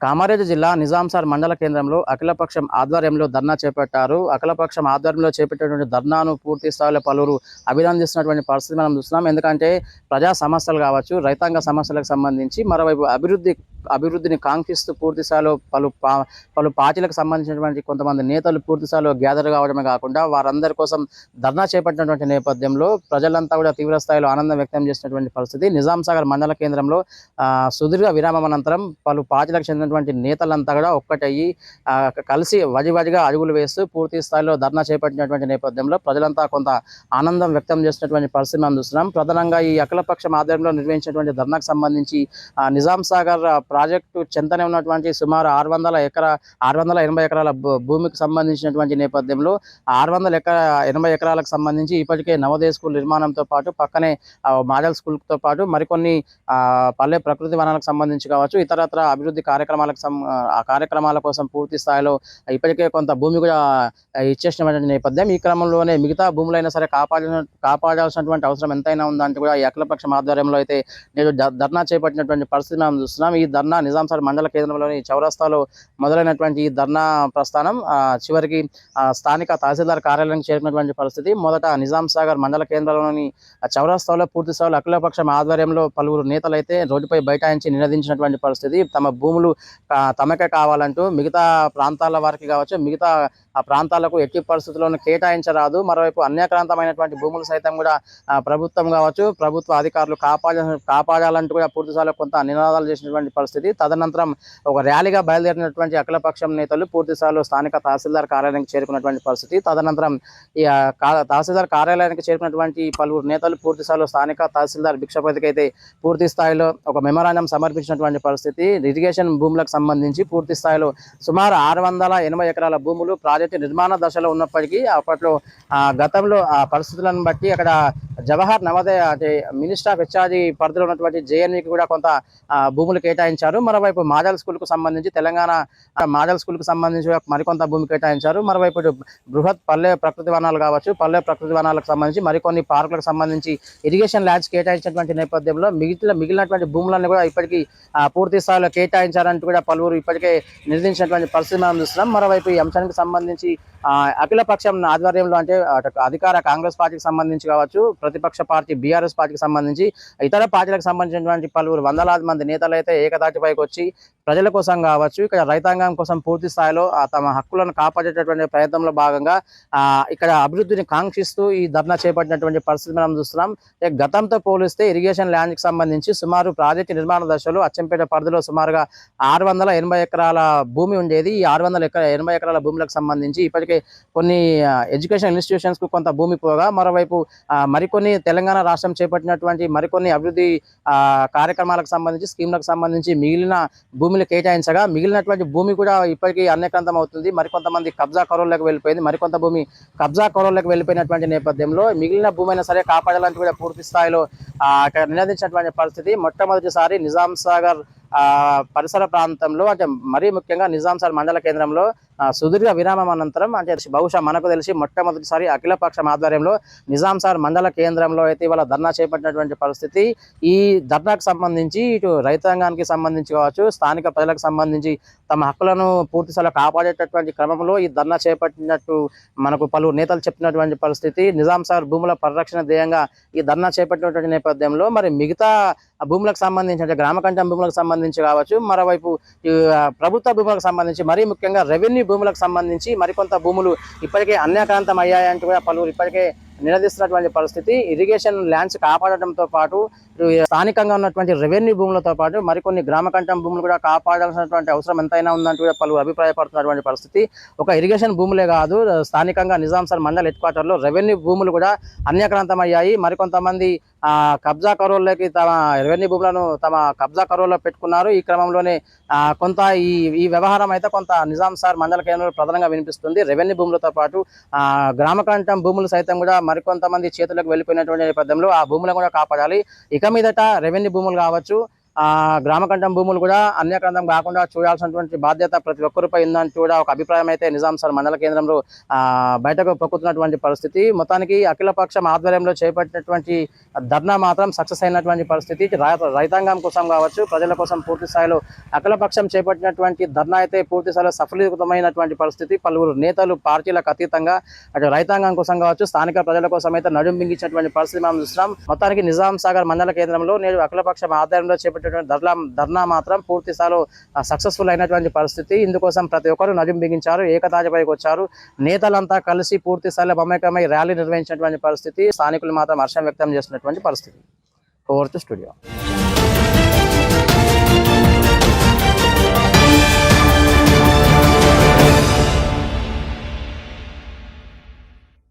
కామారెడ్డి జిల్లా నిజాంసార్ మండల కేంద్రంలో అఖిలపక్షం ఆధ్వర్యంలో ధర్నా చేపట్టారు. అఖిలపక్షం ఆధ్వర్యంలో చేపట్టేటువంటి ధర్నాను పూర్తి స్థాయిలో పలువురు అభినందిస్తున్నటువంటి పరిస్థితి మనం చూస్తున్నాం. ఎందుకంటే ప్రజా సమస్యలు కావచ్చు, రైతాంగ సమస్యలకు సంబంధించి, మరోవైపు అభివృద్ధిని కాంక్షిస్తూ పూర్తి స్థాయిలో పలు పార్టీలకు సంబంధించినటువంటి కొంతమంది నేతలు పూర్తి స్థాయిలో గ్యాదర్ కావడమే కాకుండా వారందరి కోసం ధర్నా చేపట్టినటువంటి నేపథ్యంలో ప్రజలంతా కూడా తీవ్ర స్థాయిలో ఆనందం వ్యక్తం చేసినటువంటి పరిస్థితి. నిజాంసాగర్ మండల కేంద్రంలో సుదీర్ఘ విరామం అనంతరం పలు పార్టీలకు చెందినటువంటి నేతలంతా కూడా ఒక్కటయ్యి కలిసి వడివడిగా అడుగులు వేస్తూ పూర్తి స్థాయిలో ధర్నా చేపట్టినటువంటి నేపథ్యంలో ప్రజలంతా కొంత ఆనందం వ్యక్తం చేసినటువంటి పరిస్థితి మనం చూస్తున్నాం. ప్రధానంగా ఈ అఖిలపక్షం ఆధ్వర్యంలో నిర్వహించినటువంటి ధర్నాకు సంబంధించి నిజాంసాగర్ ప్రాజెక్టు చెంతనే ఉన్నటువంటి సుమారు 680 ఎకరాల భూమికి సంబంధించినటువంటి నేపథ్యంలో 680 ఎకరాలకు సంబంధించి ఇప్పటికే నవోదయ స్కూల్ నిర్మాణంతో పాటు పక్కనే మోడల్ స్కూల్తో పాటు మరికొన్ని పల్లె ప్రకృతి వనాలకు సంబంధించి కావచ్చు, ఇతరత్ర అభివృద్ధి కార్యక్రమాల కోసం పూర్తి స్థాయిలో ఇప్పటికే కొంత భూమి కూడా ఇచ్చేసినటువంటి నేపథ్యం. ఈ క్రమంలోనే మిగతా భూములైనా సరే కాపాడాల్సినటువంటి అవసరం ఎంతైనా ఉందంటే కూడా ఈ అఖిలపక్షం ఆధ్వర్యంలో అయితే నేడు ధర్నా చేపట్టినటువంటి పరిస్థితి మనం చూస్తున్నాం. ఈ ధర్నా నిజాంసార్ మండల కేంద్రంలోని చౌరస్తాలో మొదలైనటువంటి ఈ ధర్నా ప్రస్థానం చివరికి స్థానిక తహసీల్దార్ కార్యాలయానికి చేరుకున్నటువంటి పరిస్థితి. మొదట నిజాంసాగర్ మండల కేంద్రంలోని చౌరస్తాలో పూర్తి స్థాయిలో అఖిలపక్షం ఆధ్వర్యంలో పలువురు నేతలు అయితే రోడ్డుపై బైఠాయించి నినదించినటువంటి పరిస్థితి. తమ భూములు తమకే కావాలంటూ మిగతా ప్రాంతాల వారికి కావచ్చు, మిగతా ఆ ప్రాంతాలకు ఎట్టి పరిస్థితుల్లోనూ కేటాయించరాదు, మరోవైపు అన్యాక్రాంతమైనటువంటి భూములు సైతం కూడా ప్రభుత్వం కావచ్చు, ప్రభుత్వ అధికారులు కాపాడాలంటూ కూడా పూర్తిస్థాయిలో కొంత నినాదాలు చేసినటువంటి పరిస్థితి. తదనంతరం ఒక ర్యాలీగా బయలుదేరినటువంటి అఖిలపక్షం నేతలు పూర్తిస్థాయిలో స్థానిక తహసీల్దార్ కార్యాలయానికి చేరుకున్నటువంటి పరిస్థితి. తదనంతరం ఈ తహసీల్దార్ కార్యాలయానికి చేరుకున్నటువంటి పలువురు నేతలు పూర్తిస్థాయిలో స్థానిక తహసీల్దార్ భిక్షపతికి అయితే పూర్తి స్థాయిలో ఒక మెమరాండం సమర్పించినటువంటి పరిస్థితి. ఇరిగేషన్ భూములకు సంబంధించి పూర్తి స్థాయిలో సుమారు 680 ఎకరాల భూములు ప్రాజెక్టు నిర్మాణ దశలో ఉన్నప్పటికీ అప్పట్లో గతంలో ఆ పరిస్థితులను బట్టి అక్కడ జవహర్ నవోదయ అంటే మినిస్టర్ ఆఫ్ హెచ్ఆర్జీ పరిధిలో ఉన్నటువంటి జేఎన్వికి కూడా కొంత భూములు కేటాయించారు. మరోవైపు మోడల్ స్కూల్కు సంబంధించి తెలంగాణ మోడల్ స్కూల్కు సంబంధించి మరికొంత భూమి కేటాయించారు. మరోవైపు బృహత్ పల్లె ప్రకృతి వనాలు కావచ్చు, పల్లె ప్రకృతి వనాలకు సంబంధించి మరికొన్ని పార్కులకు సంబంధించి ఇరిగేషన్ ల్యాండ్స్ కేటాయించినటువంటి నేపథ్యంలో మిగిలినటువంటి భూములను కూడా ఇప్పటికీ పూర్తి స్థాయిలో కేటాయించారంటూ కూడా పలువురు ఇప్పటికే నిర్ణయించినటువంటి పరిస్థితి మనం చూస్తున్నాం. మరోవైపు ఈ అంశానికి సంబంధించి అఖిలపక్షం ఆధ్వర్యంలో అంటే అధికార కాంగ్రెస్ పార్టీకి సంబంధించి కావచ్చు, ప్రతిపక్ష పార్టీ బీఆర్ఎస్ పార్టీకి సంబంధించి ఇతర పార్టీలకు సంబంధించినటువంటి పలువురు వందలాది మంది నేతలు అయితే ఏకతాటిపైకి వచ్చి ప్రజల కోసం కావచ్చు, ఇక్కడ రైతాంగం కోసం పూర్తి స్థాయిలో తమ హక్కులను కాపాడేటటువంటి ప్రయత్నంలో భాగంగా ఇక్కడ అభివృద్ధిని కాంక్షిస్తూ ఈ ధర్నా చేపట్టినటువంటి పరిస్థితి మనం చూస్తున్నాం. గతంతో పోలిస్తే ఇరిగేషన్ ల్యాండ్కి సంబంధించి సుమారు ప్రాజెక్టు నిర్మాణ దశలో అచ్చంపేట పరిధిలో సుమారుగా 680 ఎకరాల భూమి ఉండేది. ఈ 680 ఎకరాల భూములకు సంబంధించి ఇప్పటికే కొన్ని ఎడ్యుకేషన్ ఇన్స్టిట్యూషన్స్ కు కొంత భూమి పోగా, మరోవైపు మరికొన్ని తెలంగాణ రాష్ట్రం చేపట్టినటువంటి మరికొన్ని అభివృద్ధి కార్యక్రమాలకు సంబంధించి స్కీమ్లకు సంబంధించి మిగిలిన భూములు కేటాయించగా మిగిలినటువంటి భూమి కూడా ఇప్పటికీ అన్యక్రాంతం అవుతుంది. మరికొంతమంది కబ్జా కరోల్లోకి వెళ్ళిపోయింది, మరికొంత భూమి కబ్జా కరోల్లోకి వెళ్ళిపోయినటువంటి నేపథ్యంలో మిగిలిన భూమి అయినా సరే కాపాడాలంటూ కూడా పూర్తి స్థాయిలో అక్కడ నినదించినటువంటి పరిస్థితి. మొట్టమొదటిసారి నిజాంసాగర్ పరిసర ప్రాంతంలో అంటే మరీ ముఖ్యంగా నిజాంసార్ మండల కేంద్రంలో సుదీర్ఘ విరామం అనంతరం అంటే బహుశా మనకు తెలిసి మొట్టమొదటిసారి అఖిలపక్షం ఆధ్వర్యంలో నిజాంసార్ మండల కేంద్రంలో అయితే ఇవాళ ధర్నా చేపట్టినటువంటి పరిస్థితి. ఈ ధర్నాకు సంబంధించి ఇటు రైతాంగానికి సంబంధించి కావచ్చు, స్థానిక ప్రజలకు సంబంధించి తమ హక్కులను పూర్తిస్థాయిలో కాపాడేటటువంటి క్రమంలో ఈ ధర్నా చేపట్టినట్టు మనకు పలువురు నేతలు చెప్పినటువంటి పరిస్థితి. నిజాంసాగర్ భూముల పరిరక్షణ ధ్యేయంగా ఈ ధర్నా చేపట్టినటువంటి నేపథ్యంలో మరి మిగతా భూములకు సంబంధించి అంటే గ్రామకంఠం భూములకు సంబంధించి కావచ్చు, మరోవైపు ప్రభుత్వ భూములకు సంబంధించి మరీ ముఖ్యంగా రెవెన్యూ భూములకు సంబంధించి మరికొంత భూములు ఇప్పటికే అన్యాక్రాంతం అయ్యాయంటూ కూడా పలువురు ఇప్పటికే నిలదీస్తున్నటువంటి పరిస్థితి. ఇరిగేషన్ ల్యాండ్స్ కాపాడటంతో పాటు స్థానికంగా ఉన్నటువంటి రెవెన్యూ భూములతో పాటు మరికొన్ని గ్రామకంఠం భూములు కూడా కాపాడాల్సినటువంటి అవసరం ఎంతైనా ఉందంటూ కూడా పలువురు అభిప్రాయపడుతున్నటువంటి పరిస్థితి. ఒక ఇరిగేషన్ భూములే కాదు, స్థానికంగా నిజాంసార్ మండల్ హెడ్ క్వార్టర్లో రెవెన్యూ భూములు కూడా అన్యాక్రాంతం అయ్యాయి. మరికొంతమంది కబ్జా కరోల్లోకి తమ రెవెన్యూ భూములను తమ కబ్జా కరోల్లో పెట్టుకున్నారు. ఈ క్రమంలోనే కొంత ఈ వ్యవహారం అయితే కొంత నిజాంసార్ మండల కేంద్రంలో ప్రధానంగా వినిపిస్తుంది. రెవెన్యూ భూములతో పాటు గ్రామకంఠం భూములు సైతం కూడా మరికొంతమంది చేతులకు వెళ్ళిపోయినటువంటి నేపథ్యంలో ఆ భూములను కూడా కాపాడాలి. ఇక మీదట రెవెన్యూ భూములు కావచ్చు, గ్రామ కంఠం భూములు కూడా అన్యక్రాంతం కాకుండా చూడాల్సినటువంటి బాధ్యత ప్రతి ఒక్కరిపై ఉందని కూడా ఒక అభిప్రాయం అయితే నిజాం సార్ మండల కేంద్రంలో బయటకు పొక్కుతున్నటువంటి పరిస్థితి. మొత్తానికి అఖిలపక్షం ఆధ్వర్యంలో చేపట్టినటువంటి ధర్నా మాత్రం సక్సెస్ అయినటువంటి పరిస్థితి. రైతాంగం కోసం కావచ్చు, ప్రజల కోసం పూర్తి స్థాయిలో అఖిలపక్షం చేపట్టినటువంటి ధర్నా అయితే పూర్తి స్థాయిలో సఫలీకృతమైనటువంటి పరిస్థితి. పలువురు నేతలు పార్టీలకు అతీతంగా అటు రైతాంగం కోసం కావచ్చు, స్థానిక ప్రజల కోసం అయితే నడుం బిగించినటువంటి పరిస్థితి మనం చూస్తున్నాం. మొత్తానికి నిజాం సాగర్ మండల కేంద్రంలో నేడు అఖిలపక్షం ఆధ్వర్యంలో చేపట్టినటువంటి ధర్నా మాత్రం పూర్తి స్థాయిలో సక్సెస్ఫుల్ అయినటువంటి పరిస్థితి. ఇందుకోసం ప్రతి ఒక్కరు నడుం బిగించారు, ఏకతాటిపైకి వచ్చారు. నేతలంతా కలిసి పూర్తి స్థాయిలో మమేకమై ర్యాలీ నిర్వహించినటువంటి పరిస్థితి. స్థానికులు మాత్రం హర్షం వ్యక్తం చేస్తున్నటువంటి పరిస్థితి. Over to studio.